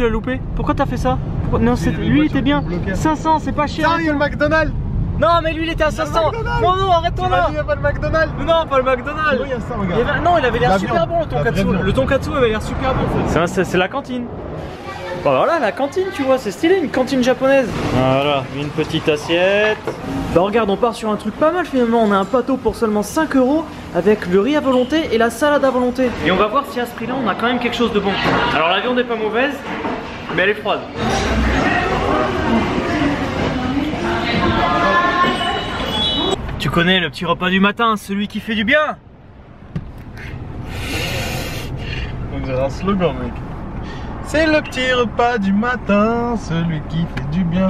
l'as loupé? Pourquoi t'as fait ça? Non, lui il était bien. 500, c'est pas cher. Tiens, il y a le McDonald's. Non, mais lui il était à 500. Non, non, arrête-toi là. Il n'y a pas le McDonald's. Non, pas le McDonald's. Il y a ça, regarde. Non, il avait l'air super viande. bon le tonkatsu. Le tonkatsu avait l'air super bon. C'est la cantine. Bah voilà, la cantine, tu vois, c'est stylé, une cantine japonaise. Voilà, une petite assiette. Bah regarde, on part sur un truc pas mal finalement. On a un plateau pour seulement 5 € avec le riz à volonté et la salade à volonté. Et on va voir si à ce prix-là, on a quand même quelque chose de bon. Alors la viande est pas mauvaise, mais elle est froide. Tu connais le petit repas du matin, celui qui fait du bien. On dirait un slogan, mec. C'est le petit repas du matin, celui qui fait du bien.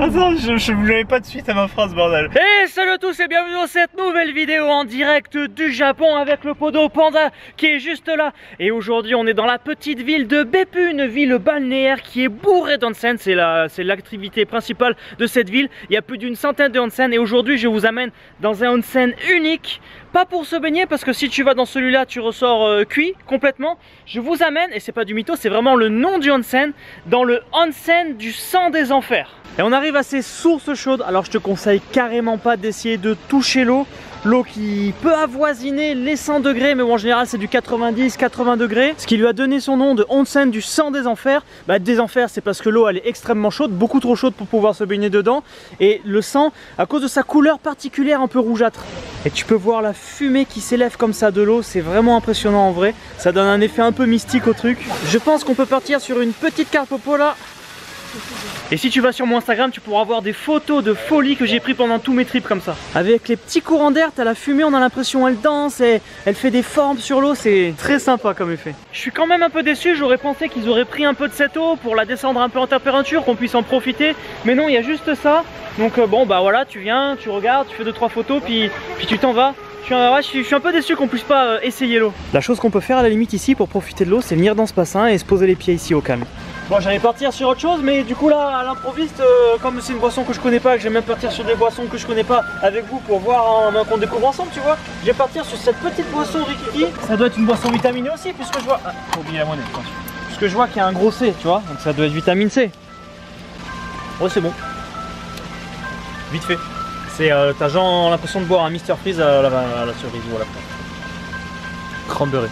Attends, je vous l'avais pas de suite à ma phrase, bordel. Hey, salut à tous et bienvenue dans cette nouvelle vidéo en direct du Japon avec le Podo Panda qui est juste là. Et aujourd'hui, on est dans la petite ville de Beppu, une ville balnéaire qui est bourrée d'onsen. C'est l'activité principale de cette ville. Il y a plus d'une centaine de onsen et aujourd'hui, je vous amène dans un onsen unique. Pas pour se baigner parce que si tu vas dans celui-là, tu ressors cuit complètement. Je vous amène, et c'est pas du mytho, c'est vraiment le nom du onsen, dans le onsen du sang des enfers. Et on arrive à ces sources chaudes. Alors je te conseille carrément pas d'essayer de toucher l'eau. L'eau qui peut avoisiner les 100 degrés, mais bon, en général c'est du 90-80 degrés. Ce qui lui a donné son nom de onsen du sang des enfers. Bah, des enfers, c'est parce que l'eau elle est extrêmement chaude, beaucoup trop chaude pour pouvoir se baigner dedans. Et le sang, à cause de sa couleur particulière un peu rougeâtre. Et tu peux voir la fumée qui s'élève comme ça de l'eau, c'est vraiment impressionnant en vrai. Ça donne un effet un peu mystique au truc. Je pense qu'on peut partir sur une petite carte popo là. Et si tu vas sur mon Instagram, tu pourras voir des photos de folie que j'ai pris pendant tous mes trips comme ça. Avec les petits courants d'air, t'as la fumée, on a l'impression elle danse et elle fait des formes sur l'eau, c'est très sympa comme effet. Je suis quand même un peu déçu, j'aurais pensé qu'ils auraient pris un peu de cette eau pour la descendre un peu en température, qu'on puisse en profiter. Mais non, il y a juste ça. Donc bon bah voilà, tu viens, tu regardes, tu fais 2-3 photos, puis tu t'en vas. Je suis un peu déçu qu'on puisse pas essayer l'eau. La chose qu'on peut faire à la limite ici pour profiter de l'eau, c'est venir dans ce bassin et se poser les pieds ici au calme. Bon, j'allais partir sur autre chose, mais du coup là, à l'improviste, comme c'est une boisson que je connais pas, que j'aime même partir sur des boissons que je connais pas avec vous pour voir qu'on découvre ensemble, tu vois. Je vais partir sur cette petite boisson Rikiki. Ça doit être une boisson vitaminée aussi, puisque je vois... Ah, faut oublier la monnaie, attention. Puisque je vois qu'il y a un gros C, tu vois, donc ça doit être vitamine C. Ouais, c'est bon. Vite fait. C'est t'as genre l'impression de boire un Mr Freeze à la cerise ou à la cranberry.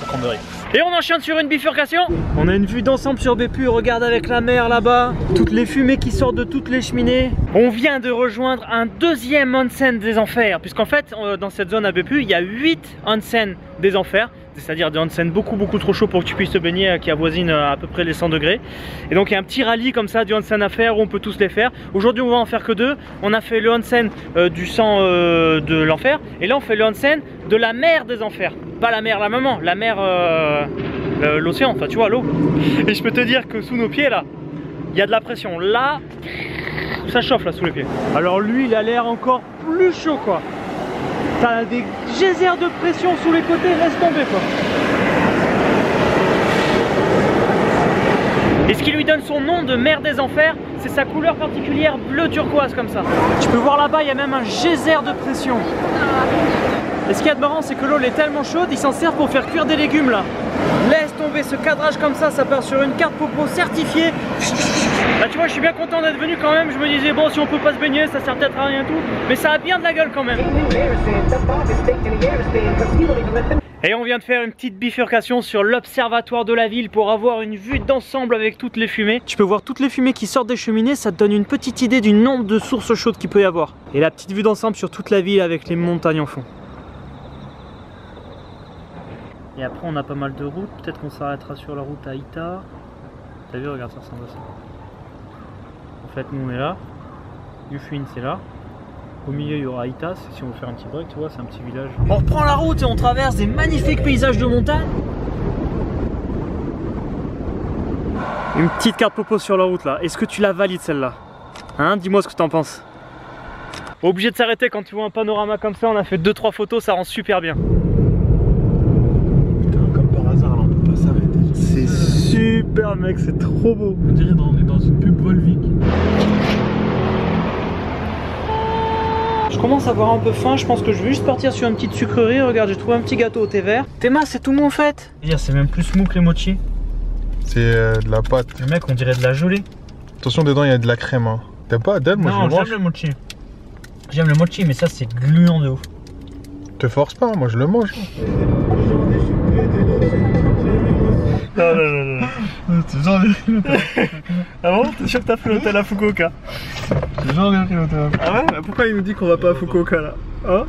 Cranberry. Et on enchaîne sur une bifurcation. On a une vue d'ensemble sur Beppu, regarde avec la mer là-bas, toutes les fumées qui sortent de toutes les cheminées. On vient de rejoindre un deuxième onsen des enfers, puisqu'en fait dans cette zone à Beppu, il y a 8 onsen des enfers. C'est-à-dire des onsen beaucoup trop chauds pour que tu puisses te baigner, qui avoisinent à peu près les 100 degrés. Et donc il y a un petit rallye comme ça du onsen à faire où on peut tous les faire. Aujourd'hui on va en faire que 2. On a fait le onsen du sang de l'enfer. Et là on fait le onsen de la mer des enfers. Pas la mer la maman, la mer l'océan, enfin tu vois l'eau. Et je peux te dire que sous nos pieds là, il y a de la pression. Là, ça chauffe là sous les pieds. Alors lui il a l'air encore plus chaud quoi. T'as des geysers de pression sous les côtés, laisse tomber quoi. Et ce qui lui donne son nom de mer des enfers, c'est sa couleur particulière bleu turquoise comme ça. Tu peux voir là-bas, il y a même un geyser de pression. Et ce qu'il y a de marrant, c'est que l'eau est tellement chaude, ils s'en servent pour faire cuire des légumes là. Laisse tomber ce cadrage comme ça part sur une carte popo certifiée. Là tu vois, je suis bien content d'être venu quand même. Je me disais bon, si on peut pas se baigner, ça sert peut-être à rien tout. Mais ça a bien de la gueule quand même. Et on vient de faire une petite bifurcation sur l'observatoire de la ville pour avoir une vue d'ensemble avec toutes les fumées. Tu peux voir toutes les fumées qui sortent des cheminées, ça te donne une petite idée du nombre de sources chaudes qu'il peut y avoir. Et la petite vue d'ensemble sur toute la ville avec les montagnes en fond. Et après on a pas mal de routes, peut-être qu'on s'arrêtera sur la route à Ita. T'as vu, regarde, ça ressemble à ça. En fait nous on est là, Yufin c'est là. Au milieu il y aura Ita, si on veut faire un petit break, tu vois, c'est un petit village. On reprend la route et on traverse des magnifiques paysages de montagne. Une petite carte popo sur la route là, est-ce que tu la valides celle-là? Hein, dis-moi ce que t'en penses. Obligé de s'arrêter quand tu vois un panorama comme ça, on a fait 2-3 photos, ça rend super bien. C'est super mec, c'est trop beau. On dirait qu'on est dans une pub Volvic. Je commence à avoir un peu faim, je pense que je vais juste partir sur une petite sucrerie. Regarde, j'ai trouvé un petit gâteau au thé vert. Théma, c'est tout mon fait. C'est même plus mou que les mochis. C'est de la pâte. Le mec, on dirait de la gelée. Attention, dedans il y a de la crème. Hein. T'as pas Adèle? Moi non, je le mange. j'aime le mochi. J'aime le mochi, mais ça c'est gluant de ouf. Te force pas, moi je le mange. Non. Ah bon? T'es sûr que t'as fait l'hôtel à Fukuoka? Ah ouais? Pourquoi il nous dit qu'on va pas à Fukuoka là? Hein?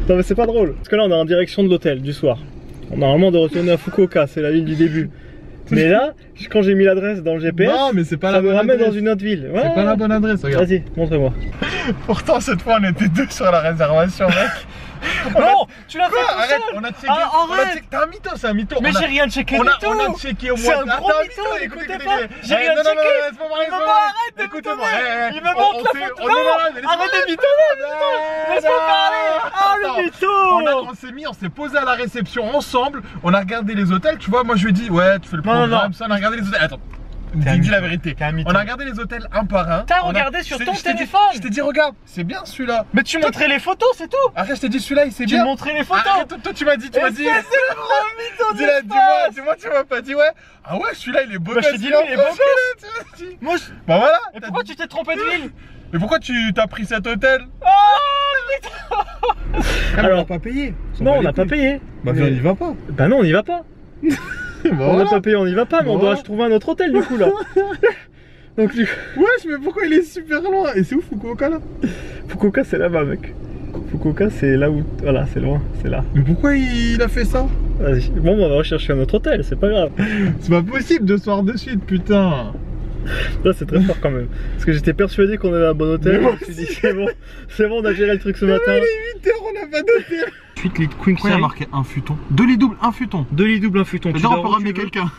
Non mais c'est pas drôle. Parce que là on est en direction de l'hôtel du soir. Normalement on doit retourner à Fukuoka, c'est la ville du début. Mais là, quand j'ai mis l'adresse dans le GPS, non, mais c'est pas ça me ramène dans une autre ville. Ouais, c'est pas la bonne adresse, regarde. Vas-y, montre-moi. Pourtant cette fois on était deux sur la réservation, mec. Non, tu l'as fait tout Arrête, seul. on a checké. Arrête. T'es un mytho, c'est un mytho. Mais j'ai rien checké du tout. On a checké au moins. C'est un gros mytho, écoutez pas. J'ai rien checké. Arrête de m'étonner. Il me montre la photo. Arrête de m'étonner. Laisse-moi parler. Ah le mytho. On s'est posé à la réception ensemble. On a regardé les hôtels, tu vois. Moi je lui ai dit, ouais, tu fais le programme, ça. On a regardé les hôtels. Attends. Dis la vérité. On a regardé les hôtels un par un. T'as regardé sur ton téléphone. Je t'ai dit, regarde, c'est bien celui-là. Mais tu montrais les photos, c'est tout. Arrête, je t'ai dit celui-là, il s'est bien. Tu montrais les photos. Arrête, toi tu m'as dit, C'est le gros mytho. Dis-moi, tu m'as pas dit, ouais. Ah ouais, celui-là il est beau. Bah, je t'ai dit, lui, il est beau gosse. Moi, bah voilà. Et pourquoi tu t'es trompé de ville? Mais pourquoi tu t'as pris cet hôtel? Oh putain. Alors, on n'a pas payé. Non, on n'a pas payé. Bah, on y va pas. Bah non, on y va pas. On n'a pas payé, on y va pas, mais on doit se trouver un autre hôtel du coup là. Donc du coup... Wesh, mais pourquoi il est super loin? Et c'est où Fukuoka là? Fukuoka c'est là-bas mec. Fukuoka c'est là où... Voilà, c'est loin, c'est là. Mais pourquoi il a fait ça? Vas-y, bon on va rechercher un autre hôtel, c'est pas grave. C'est pas possible 2 soirs de suite, putain. Là c'est très fort quand même. Parce que j'étais persuadé qu'on avait un bon hôtel. Je me suis dit c'est bon, on a géré le truc ce matin. Il est 8h, on a pas d'hôtel. 8 lits queen Pourquoi il y a marqué un futon? 2 lits doubles, un futon. 2 lits doubles, un futon. Là on peut ramener quelqu'un.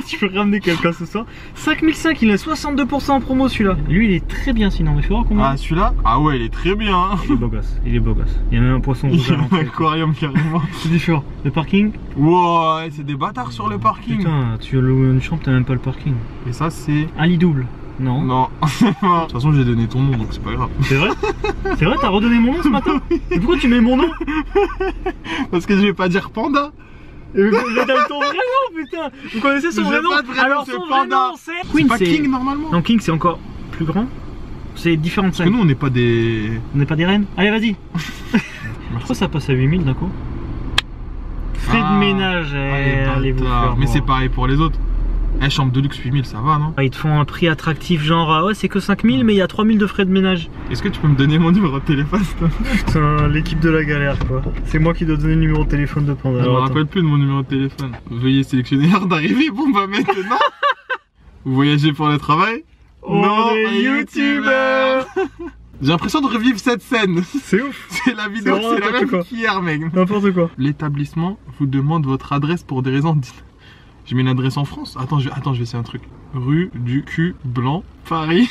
Tu peux ramener quelqu'un ce soir. 5005, il est 62% en promo celui-là. Lui il est très bien sinon, mais il faut voir combien. Ah celui-là? Ah ouais, il est très bien. Il est beau gosse, il est beau gosse. Il y a même un poisson rouge à l'entrée. Un aquarium carrément. C'est différent. Le parking? Wow, c'est des bâtards sur le parking. Putain, tu veux louer une chambre, t'as même pas le parking. Et ça c'est... Un lit double? Non. Non. De toute façon j'ai donné ton nom donc c'est pas grave. C'est vrai? C'est vrai, t'as redonné mon nom ce matin? Et pourquoi tu mets mon nom? Parce que je vais pas dire panda. Mais t'as ton vrai nom putain. Vous connaissez son vrai nom? Alors son vrai nom c'est... Queen, c'est pas King normalement. Non, King c'est encore plus grand. C'est différent de ça. Parce que nous on n'est pas des... On n'est pas des reines? Allez vas-y. Pourquoi ça passe à 8000 d'un coup? Frais de ménage, allez vous faire. Mais c'est pareil pour les autres. Eh, chambre de luxe 8000, ça va, non? Ils te font un prix attractif, genre, ouais, c'est que 5000, mais il y a 3000 de frais de ménage. Est-ce que tu peux me donner mon numéro de téléphone, s'il te plaît? Putain, l'équipe de la galère, quoi. C'est moi qui dois donner le numéro de téléphone de Panda. Je me rappelle plus de mon numéro de téléphone. Veuillez sélectionner l'heure d'arrivée pour ma maintenant. Vous voyagez pour le travail? On est youtubeur. J'ai l'impression de revivre cette scène. C'est ouf. C'est la vidéo, c'est la même qu'hier, mec. N'importe quoi. L'établissement vous demande votre adresse pour des raisons dites. J'ai mis une adresse en France. Attends, je vais essayer un truc. Rue du cul blanc, Paris.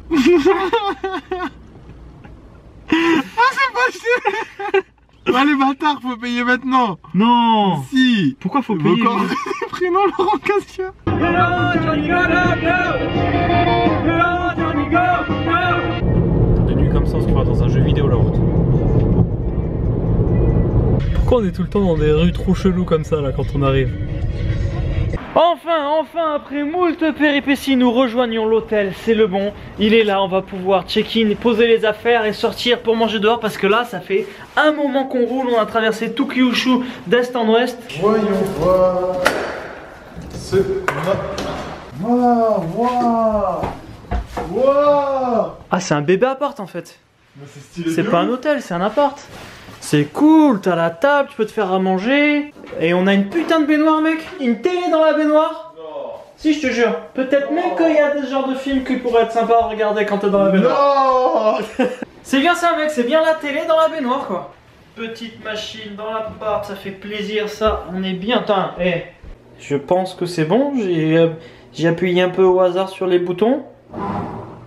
Ah, c'est pas cher. Ah, les bâtards, faut payer maintenant. Non. Si. Pourquoi faut payer? Prénom Laurent Cassia. De nuit comme ça, on se croit dans un jeu vidéo la route. Pourquoi on est tout le temps dans des rues trop cheloues comme ça là quand on arrive? Enfin, après moult péripéties, nous rejoignons l'hôtel, c'est le bon. Il est là, on va pouvoir check-in, poser les affaires et sortir pour manger dehors. Parce que là, ça fait un moment qu'on roule, on a traversé tout Kyushu d'est en ouest. Voyons voir ce... Waouh. Ah, c'est un bébé appart en fait. C'est pas un ouf. hôtel, c'est un appart. C'est cool, t'as la table, tu peux te faire à manger. Et on a une putain de baignoire mec. Une télé dans la baignoire. Non. Si je te jure. Peut-être même qu'il y a des genres de films qui pourraient être sympas à regarder quand t'es dans la baignoire. Non. C'est bien ça mec, c'est bien la télé dans la baignoire quoi. Petite machine dans l'appart, ça fait plaisir ça. On est bien, tain. Eh, je pense que c'est bon, j'ai appuyé un peu au hasard sur les boutons.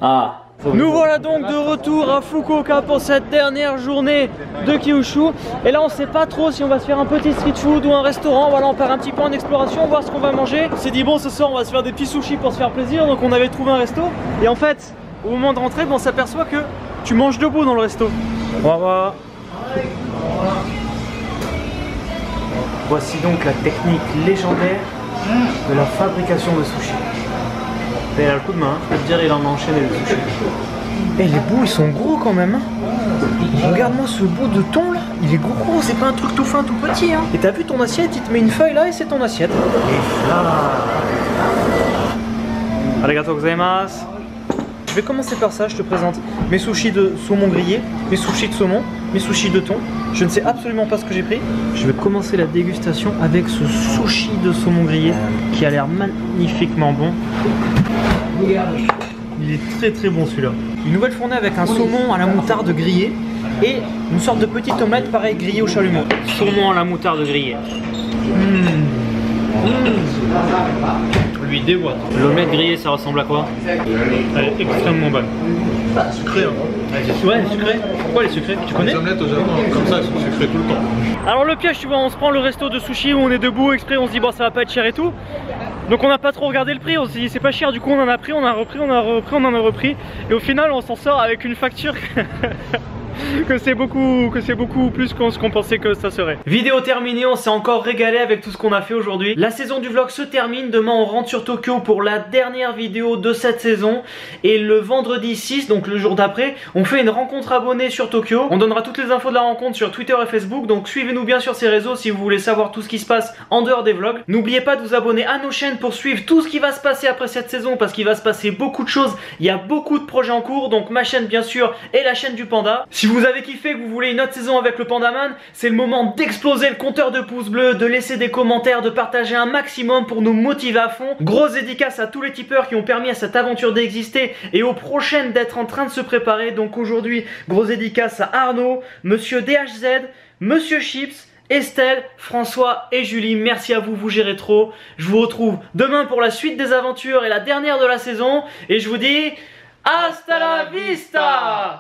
Ah. Nous voilà donc de retour à Fukuoka pour cette dernière journée de Kyushu. Et là on sait pas trop si on va se faire un petit street food ou un restaurant. Voilà, on part un petit peu en exploration, voir ce qu'on va manger. On s'est dit bon, ce soir on va se faire des petits sushis pour se faire plaisir. Donc on avait trouvé un resto. Et en fait, au moment de rentrer, on s'aperçoit que tu manges debout dans le resto. Au revoir. Voici donc la technique légendaire de la fabrication de sushi. Et il a le coup de main, je peux te dire, il en a enchaîné le sushi. Et les bouts, ils sont gros quand même. Regarde-moi ce bout de thon là, il est gros, c'est pas un truc tout fin, tout petit. Hein. Et t'as vu ton assiette, il te met une feuille là et c'est ton assiette. Et là. Arigato gozaimasu. Je vais commencer par ça, je te présente mes sushis de saumon grillé, mes sushis de saumon, mes sushis de thon. Je ne sais absolument pas ce que j'ai pris. Je vais commencer la dégustation avec ce sushi de saumon grillé qui a l'air magnifiquement bon. Il est très bon celui-là. Une nouvelle fournée avec un saumon à la moutarde grillé et une sorte de petite omelette pareil grillée au chalumeau. Saumon à la moutarde grillée. Lui déboîte. L'omelette grillée, ça ressemble à quoi? Elle est extrêmement bonne. Sucré, hein. Ouais, sucré. Pourquoi les sucrés? Tu connais? Les omelettes au Japon, comme ça, elles sont sucrées tout le temps. Alors le piège, tu vois, on se prend le resto de sushi où on est debout exprès, on se dit bon ça va pas être cher et tout. Donc on n'a pas trop regardé le prix, on s'est dit c'est pas cher, du coup on en a pris, on a repris, on en a repris. Et au final on s'en sort avec une facture que c'est beaucoup plus qu'on pensait que ça serait. Vidéo terminée, on s'est encore régalé avec tout ce qu'on a fait aujourd'hui. La saison du vlog se termine, demain on rentre sur Tokyo pour la dernière vidéo de cette saison. Et le vendredi 6, donc le jour d'après, on fait une rencontre abonnée sur Tokyo. On donnera toutes les infos de la rencontre sur Twitter et Facebook, donc suivez-nous bien sur ces réseaux si vous voulez savoir tout ce qui se passe en dehors des vlogs. N'oubliez pas de vous abonner à nos chaînes pour suivre tout ce qui va se passer après cette saison, parce qu'il va se passer beaucoup de choses, il y a beaucoup de projets en cours, donc ma chaîne bien sûr et la chaîne du Panda. Si vous avez kiffé, que vous voulez une autre saison avec le Pandaman, c'est le moment d'exploser le compteur de pouces bleus, de laisser des commentaires, de partager un maximum pour nous motiver à fond. Grosse dédicace à tous les tipeurs qui ont permis à cette aventure d'exister et aux prochaines d'être en train de se préparer. Donc aujourd'hui, grosse dédicace à Arnaud, Monsieur DHZ, Monsieur Chips, Estelle, François et Julie, merci à vous, vous gérez trop. Je vous retrouve demain pour la suite des aventures et la dernière de la saison. Et je vous dis, hasta la vista!